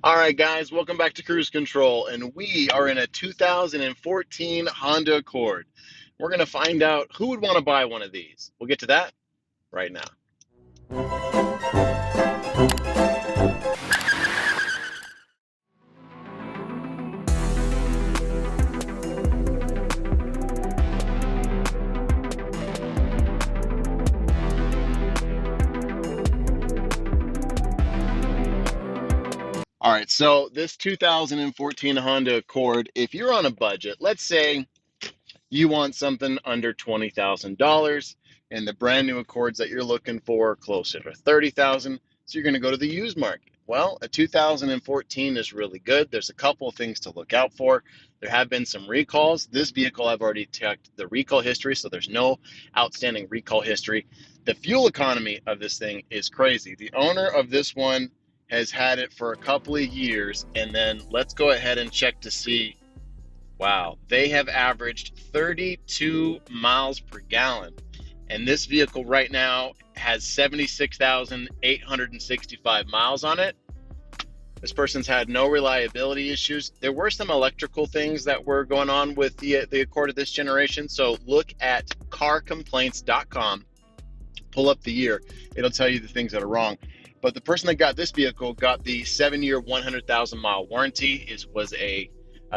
All right, guys, welcome back to Cruise Control, and we are in a 2014 Honda Accord. We're going to find out who would want to buy one of these. We'll get to that right now. All right, so this 2014 Honda Accord, if you're on a budget, let's say you want something under $20,000, and the brand new Accords that you're looking for are closer to $30,000, so you're going to go to the used market. Well, a 2014 is really good. There's a couple of things to look out for. There have been some recalls. This vehicle, I've already checked the recall history, so there's no outstanding recall history. The fuel economy of this thing is crazy. The owner of this one has had it for a couple of years, and then let's go ahead and check to see. Wow, they have averaged 32 miles per gallon. And this vehicle right now has 76,865 miles on it. This person's had no reliability issues. There were some electrical things that were going on with the Accord of this generation. So look at carcomplaints.com, pull up the year. It'll tell you the things that are wrong. But the person that got this vehicle got the 7-year, 100,000 mile warranty. Was a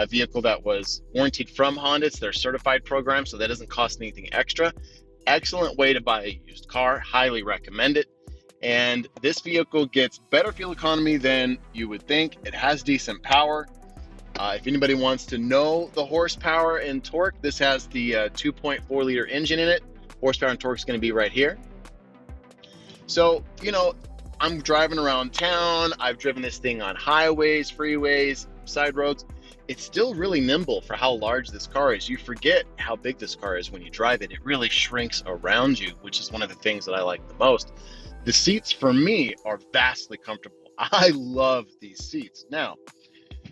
vehicle that was warranted from Honda. It's their certified program, so that doesn't cost anything extra. Excellent way to buy a used car. Highly recommend it. And this vehicle gets better fuel economy than you would think. It has decent power. If anybody wants to know the horsepower and torque, this has the 2.4 liter engine in it. Horsepower and torque is going to be right here. So, I'm driving around town. I've driven this thing on highways, freeways, side roads. It's still really nimble for how large this car is. You forget how big this car is when you drive it. It really shrinks around you, which is one of the things that I like the most. The seats for me are vastly comfortable. I love these seats. Now,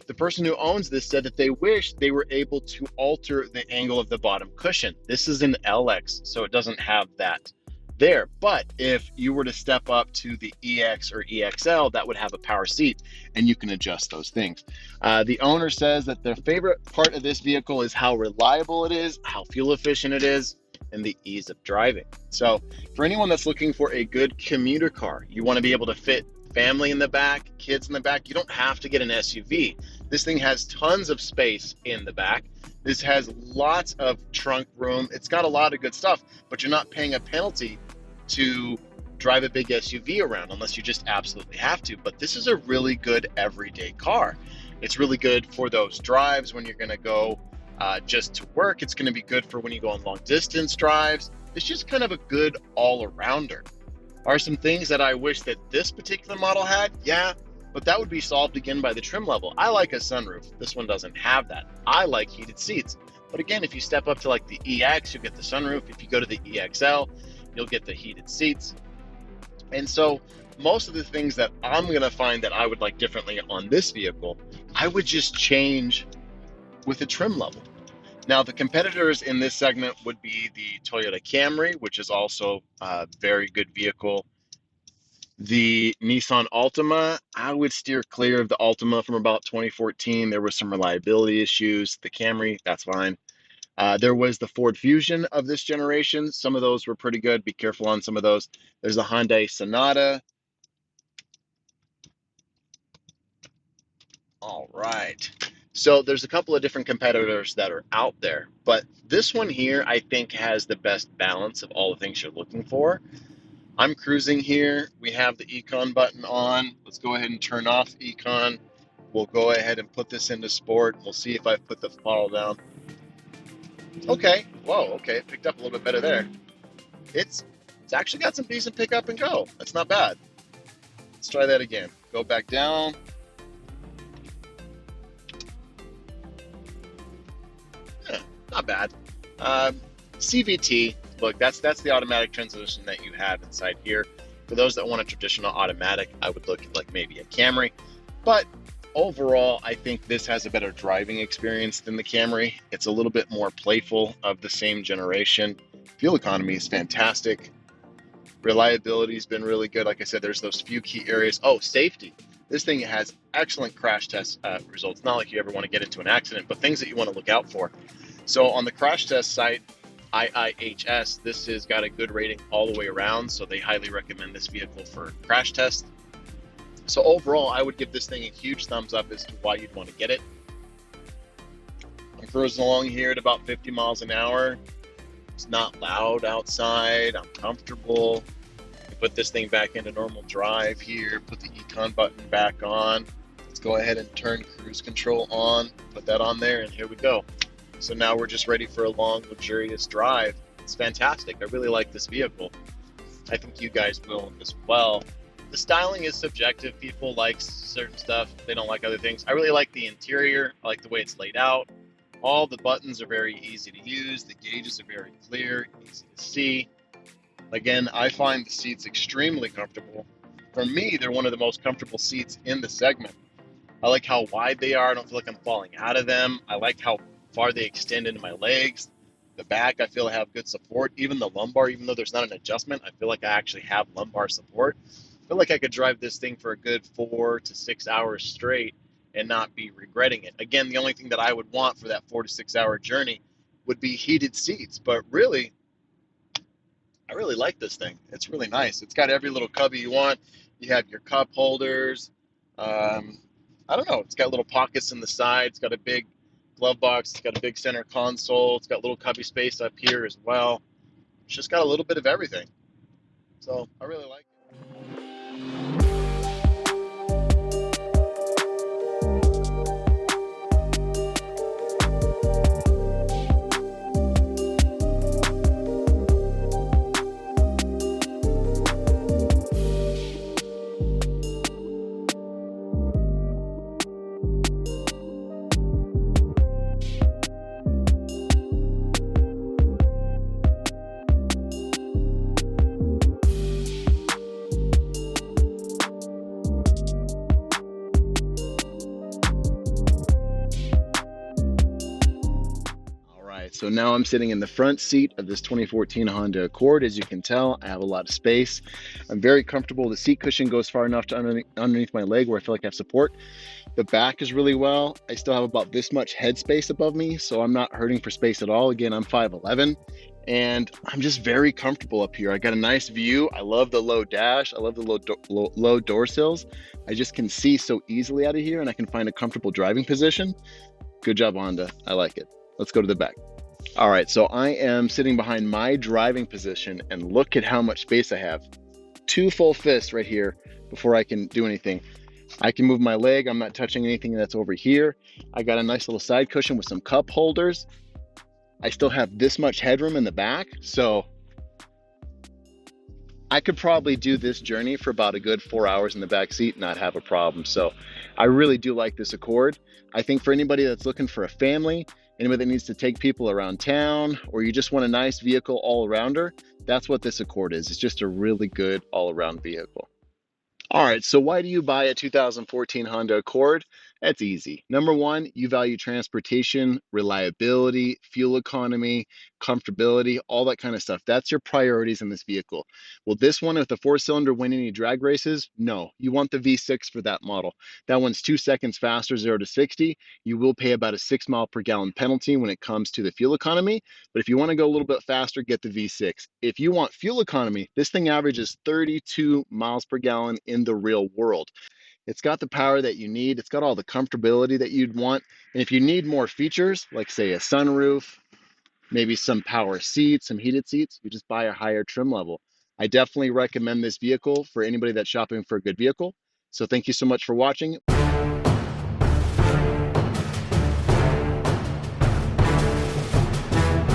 the person who owns this said that they wish they were able to alter the angle of the bottom cushion. This is an LX, so it doesn't have that there. But if you were to step up to the EX or EXL, that would have a power seat, and you can adjust those things. The owner says that their favorite part of this vehicle is how reliable it is, how fuel efficient it is, and the ease of driving. So for anyone that's looking for a good commuter car, you want to be able to fit family in the back, kids in the back. You don't have to get an SUV. This thing has tons of space in the back. This has lots of trunk room. It's got a lot of good stuff, but you're not paying a penalty to drive a big SUV around unless you just absolutely have to. But this is a really good everyday car. It's really good for those drives when you're going to go just to work. It's going to be good for when you go on long distance drives. It's just kind of a good all-arounder. Are some things that I wish that this particular model had? Yeah, but that would be solved again by the trim level. I like a sunroof. This one doesn't have that. I like heated seats. But again, if you step up to like the EX, you'll get the sunroof. If you go to the EXL, you'll get the heated seats. And so most of the things that I'm going to find that I would like differently on this vehicle, I would just change with the trim level. Now, the competitors in this segment would be the Toyota Camry, which is also a very good vehicle. The Nissan Altima, I would steer clear of the Altima from about 2014. There were some reliability issues. The Camry, that's fine. There was the Ford Fusion of this generation. Some of those were pretty good. Be careful on some of those. There's a Hyundai Sonata. All right. So there's a couple of different competitors that are out there, but this one here, I think, has the best balance of all the things you're looking for. I'm cruising here. We have the Econ button on. Let's go ahead and turn off Econ. We'll go ahead and put this into sport. We'll see if I've put the throttle down. Okay. Whoa, okay. It picked up a little bit better there. It's actually got some decent pick up and go. That's not bad. Let's try that again. Go back down. Not bad. CVT, look, that's the automatic transmission that you have inside here. For those that want a traditional automatic, I would look at like maybe a Camry. But overall, I think this has a better driving experience than the Camry. It's a little bit more playful of the same generation. Fuel economy is fantastic. Reliability has been really good. Like I said, there's those few key areas. Oh, safety. This thing has excellent crash test results. Not like you ever want to get into an accident, but things that you want to look out for. So on the crash test site, IIHS, this has got a good rating all the way around, so they highly recommend this vehicle for crash tests. So overall, I would give this thing a huge thumbs up as to why you'd want to get it. I'm cruising along here at about 50 miles an hour. It's not loud outside. I'm comfortable. Put this thing back into normal drive here. Put the econ button back on. Let's go ahead and turn cruise control on. Put that on there, and here we go. So now we're just ready for a long, luxurious drive. It's fantastic. I really like this vehicle. I think you guys will as well. The styling is subjective. People like certain stuff. They don't like other things. I really like the interior. I like the way it's laid out. All the buttons are very easy to use. The gauges are very clear, easy to see. Again, I find the seats extremely comfortable. For me, they're one of the most comfortable seats in the segment. I like how wide they are. I don't feel like I'm falling out of them. I like how far they extend into my legs. The back, I feel I have good support. Even the lumbar, even though there's not an adjustment, I feel like I actually have lumbar support. I feel like I could drive this thing for a good 4 to 6 hours straight and not be regretting it. Again, the only thing that I would want for that 4 to 6 hour journey would be heated seats. But really, I really like this thing. It's really nice. It's got every little cubby you want. You have your cup holders. I don't know. It's got little pockets in the side. It's got a big glove box. It's got a big center console. It's got little cubby space up here as well. It's just got a little bit of everything. So I really like it. So now I'm sitting in the front seat of this 2014 Honda Accord. As you can tell, I have a lot of space. I'm very comfortable. The seat cushion goes far enough to underneath my leg where I feel like I have support. The back is really well. I still have about this much head space above me, so I'm not hurting for space at all. Again, I'm 5'11", and I'm just very comfortable up here. I got a nice view. I love the low dash. I love the low door sills. I just can see so easily out of here, and I can find a comfortable driving position. Good job, Honda. I like it. Let's go to the back. All right, so I am sitting behind my driving position, and look at how much space I have. 2 full fists right here before I can do anything. I can move my leg. I'm not touching anything that's over here. I got a nice little side cushion with some cup holders. I still have this much headroom in the back, so I could probably do this journey for about a good 4 hours in the back seat and not have a problem. So I really do like this Accord. I think for anybody that's looking for a family, anybody that needs to take people around town, or you just want a nice vehicle all arounder, that's what this Accord is. It's just a really good all around vehicle. All right, so why do you buy a 2014 Honda Accord? That's easy. Number one, you value transportation, reliability, fuel economy, comfortability, all that kind of stuff. That's your priorities in this vehicle. Will this one with a 4-cylinder win any drag races? No. You want the V6 for that model. That one's 2 seconds faster, 0 to 60. You will pay about a 6 mile per gallon penalty when it comes to the fuel economy. But if you want to go a little bit faster, get the V6. If you want fuel economy, this thing averages 32 miles per gallon in the real world. It's got the power that you need. It's got all the comfortability that you'd want. And if you need more features, like say a sunroof, maybe some power seats, some heated seats, you just buy a higher trim level. I definitely recommend this vehicle for anybody that's shopping for a good vehicle. So thank you so much for watching.